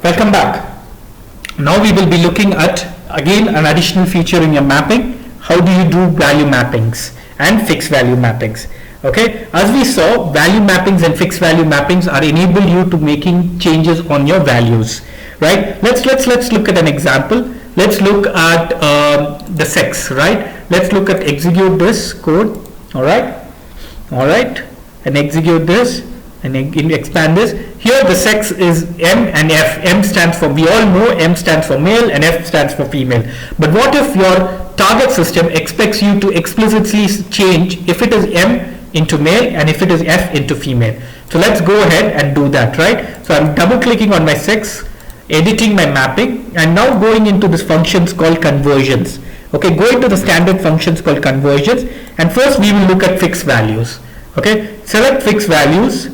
Welcome back. Now we will be looking at again an additional feature in your mapping. How do you do value mappings and fixed value mappings? Okay, as we saw, value mappings and fixed value mappings are enable you to making changes on your values, right? Let's look at an example. Let's look at the sex, right? Let's look at execute this code. All right, and execute this and expand this. Here the sex is M and F. M stands for, we all know M stands for male and F stands for female. But what if your target system expects you to explicitly change if it is M into male and if it is F into female? So let's go ahead and do that, right? So I'm double clicking on my sex, editing my mapping, and now going into this functions called conversions. Okay, go into the standard functions called conversions, and first we will look at fixed values. Okay, select fixed values,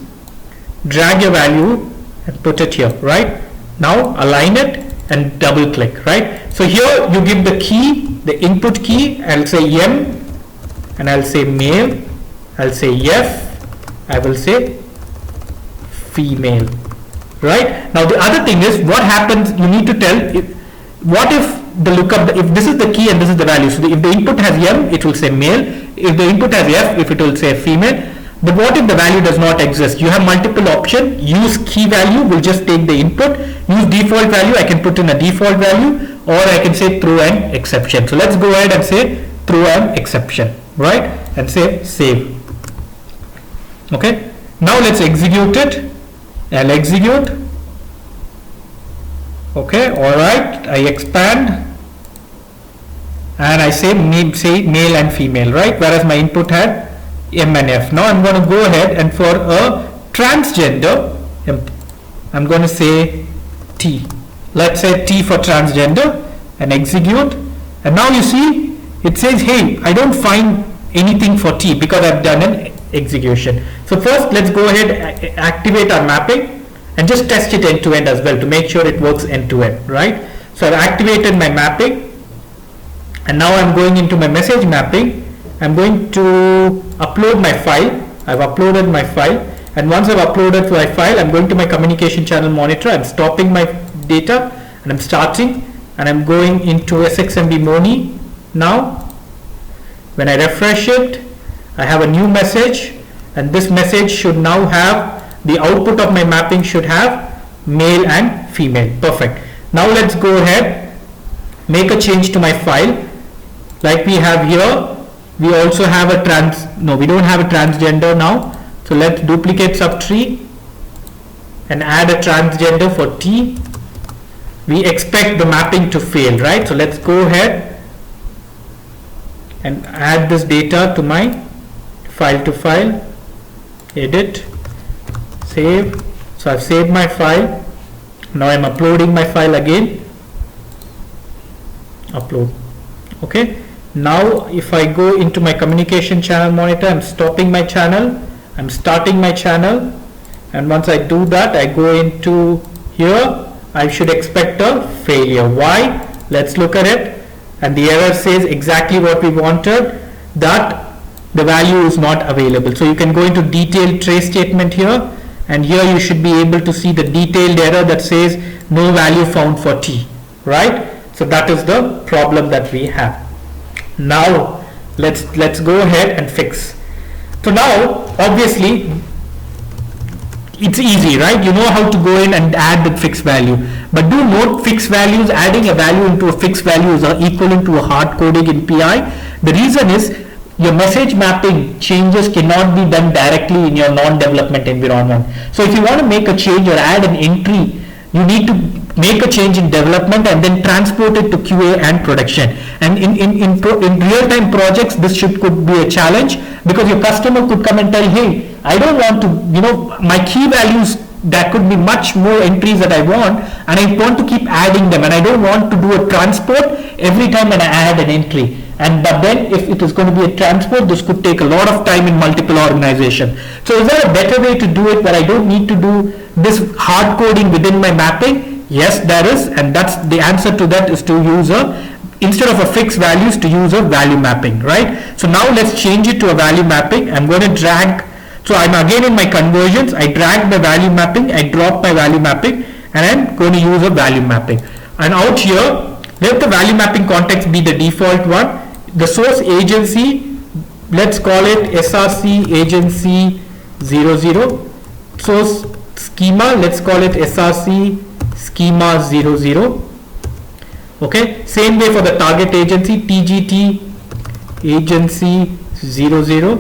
drag your value and put it here, right? Now align it and double click, right? So here you give the key, the input key. I'll say M and I'll say male, I'll say F, I will say female, right? Now the other thing is, what happens, you need to tell what if the lookup, if this is the key and this is the value. So if the input has M, it will say male. If the input has F, if it will say female. But what if the value does not exist? You have multiple options. Use key value, will just take the input. Use default value, I can put in a default value, or I can say throw an exception. So let's go ahead and say throw an exception, right? And say save. Okay. Now let's execute it. I'll execute. Okay, all right. I expand and I say male and female, right? Whereas my input had M and F. Now I'm going to go ahead and for a transgender, I'm going to say T. Let's say T for transgender and execute. And now you see it says, hey, I don't find anything for T because I've done an execution. So first let's go ahead, activate our mapping and just test it end to end as well to make sure it works end to end, right? So I've activated my mapping and now I'm going into my message mapping. I'm going to upload my file. I've uploaded my file, and once I've uploaded my file, I'm going to my communication channel monitor. I'm stopping my data and I'm starting, and I'm going into SXMB Moni. Now when I refresh it, I have a new message, and this message should now have the output of my mapping should have male and female. Perfect. Now let's go ahead, make a change to my file like we have here. We also have a we don't have a transgender now. So let's duplicate subtree and add a transgender for T. We expect the mapping to fail, right? So let's go ahead and add this data to my file to file, edit, save. So I've saved my file. Now I'm uploading my file again. Upload. Okay. Now if I go into my communication channel monitor, I'm stopping my channel, I'm starting my channel, and once I do that, I go into here, I should expect a failure. Why? Let's look at it, and the error says exactly what we wanted, that the value is not available. So you can go into detailed trace statement here, and here you should be able to see the detailed error that says no value found for T, right? So that is the problem that we have. Now let's go ahead and fix. So now obviously it's easy, right? You know how to go in and add the fixed value, but do note fixed values, adding a value into a fixed value is equivalent to a hard coding in PI. The reason is your message mapping changes cannot be done directly in your non-development environment. So if you want to make a change or add an entry, you need to make a change in development and then transport it to QA and production. And in real-time projects, this could be a challenge because your customer could come and tell, hey, I don't want to, my key values, there could be much more entries that I want, and I want to keep adding them, and I don't want to do a transport every time when I add an entry. But then if it is going to be a transport, this could take a lot of time in multiple organizations. So is there a better way to do it where I don't need to do this hard coding within my mapping? Yes, there is, and that's the answer to that is to use instead of a fixed values, to use a value mapping, right? So now let's change it to a value mapping. I'm going to drag, so I'm again in my conversions, I drag the value mapping, I drop my value mapping, and I'm going to use a value mapping. And out here, let the value mapping context be the default one. The source agency, let's call it SRC agency 00. Source schema, let's call it SRC schema 00. Okay, same way for the target agency, TGT agency 00,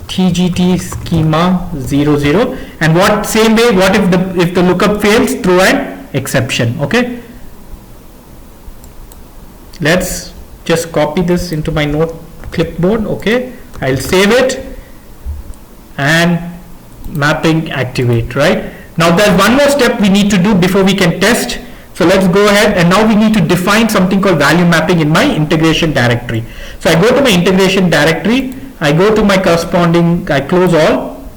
TGT schema 00. And what same way, what if the lookup fails? Throw an exception. Okay, let's just copy this into my note clipboard. Okay, I'll save it and mapping activate. Right now, there's one more step we need to do before we can test. So let's go ahead, and now we need to define something called value mapping in my integration directory. So I go to my integration directory, I go to my corresponding, I close all.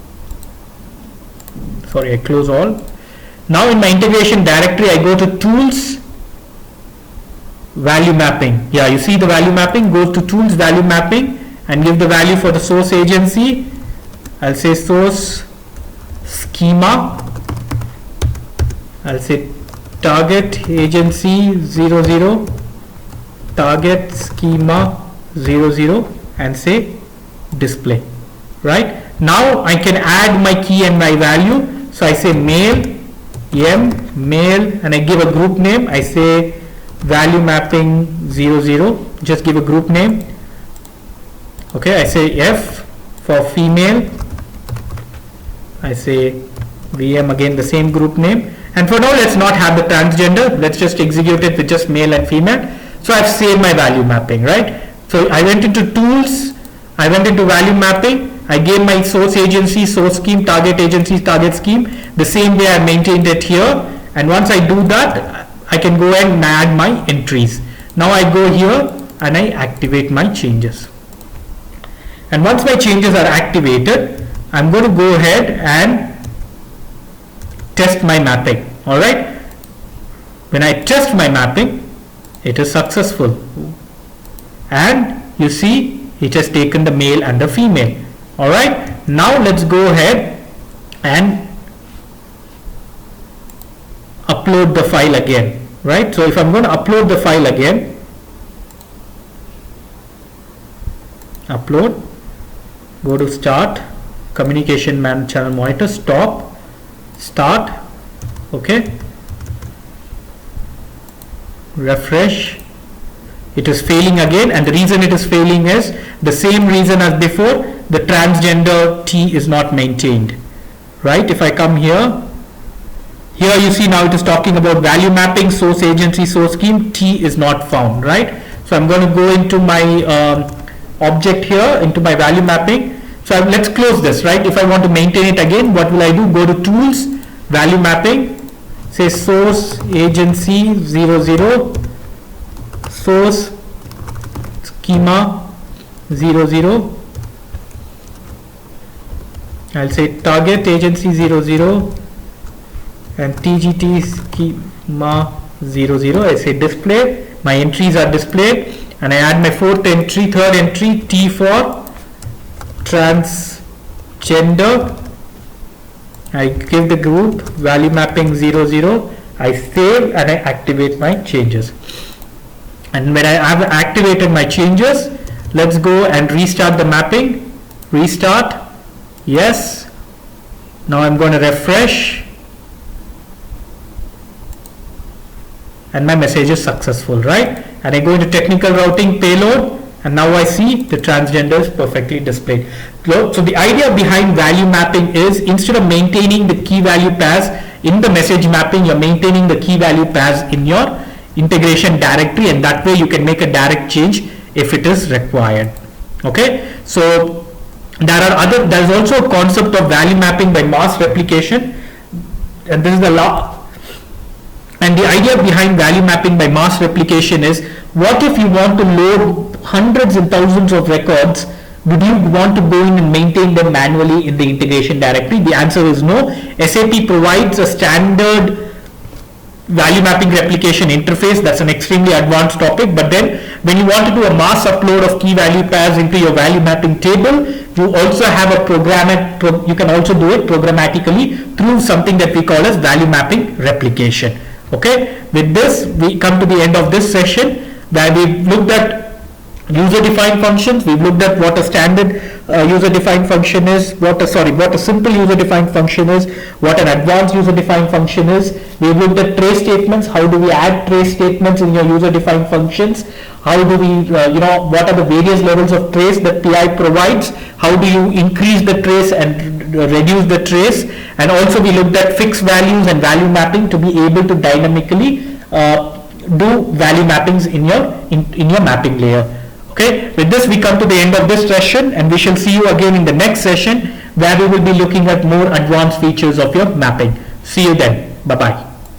Sorry, I close all. Now in my integration directory, I go to tools, value mapping. Yeah, you see the value mapping, go to tools, value mapping, and give the value for the source agency. I'll say source schema. I'll say target agency 00, target schema 00, and say display. Right now I can add my key and my value. So I say mail, mail, and I give a group name. I say value mapping 00, just give a group name. Okay, I say F for female, I say VM, again the same group name. And for now, let's not have the transgender. Let's just execute it with just male and female. So I've saved my value mapping, right? So I went into tools, I went into value mapping, I gave my source agency, source scheme, target agency, target scheme, the same way I maintained it here. And once I do that, I can go ahead and add my entries. Now I go here and I activate my changes. And once my changes are activated, I'm going to go ahead and test my mapping. Alright, when I test my mapping, it is successful, and you see it has taken the male and the female. Alright, now let's go ahead and upload the file again. Right, so if I'm going to upload the file again, upload, go to start, communication man channel monitor, stop, start. Okay, refresh. It is failing again, and the reason it is failing is the same reason as before. The transgender T is not maintained. Right, if I come here, you see now it is talking about value mapping, source agency, source scheme, T is not found. Right, so I'm going to go into my object here, into my value mapping. So let's close this. Right, if I want to maintain it again, what will I do? Go to tools, value mapping, say source agency 00, source schema 00, I'll say target agency 00, and TGT schema 00. I say display, my entries are displayed, and I add my third entry, T for transgender. I give the group value mapping 00, I save and I activate my changes. And when I have activated my changes, let's go and restart the mapping. Restart, yes. Now I'm going to refresh, and my message is successful, right? And I go into technical routing, payload, and now I see the transgender is perfectly displayed. So the idea behind value mapping is, instead of maintaining the key value pairs in the message mapping, you're maintaining the key value pairs in your integration directory, and that way you can make a direct change if it is required. Okay, so there's also a concept of value mapping by mass replication, and this is the law. And the idea behind value mapping by mass replication is, what if you want to load hundreds and thousands of records? Would you want to go in and maintain them manually in the integration directory? The answer is no. SAP provides a standard value mapping replication interface. That's an extremely advanced topic, but then when you want to do a mass upload of key value pairs into your value mapping table, You also have a you can also do it programmatically through something that we call as value mapping replication. Okay, with this we come to the end of this session, where we've looked at user-defined functions. We've looked at what a standard user-defined function is, what a simple user-defined function is, what an advanced user-defined function is. We've looked at trace statements. How do we add trace statements in your user-defined functions? How do we, what are the various levels of trace that PI provides? How do you increase the trace and reduce the trace? And also we looked at fixed values and value mapping to be able to dynamically do value mappings in your mapping layer. Okay, with this we come to the end of this session, and we shall see you again in the next session, where we will be looking at more advanced features of your mapping. See you then. Bye bye.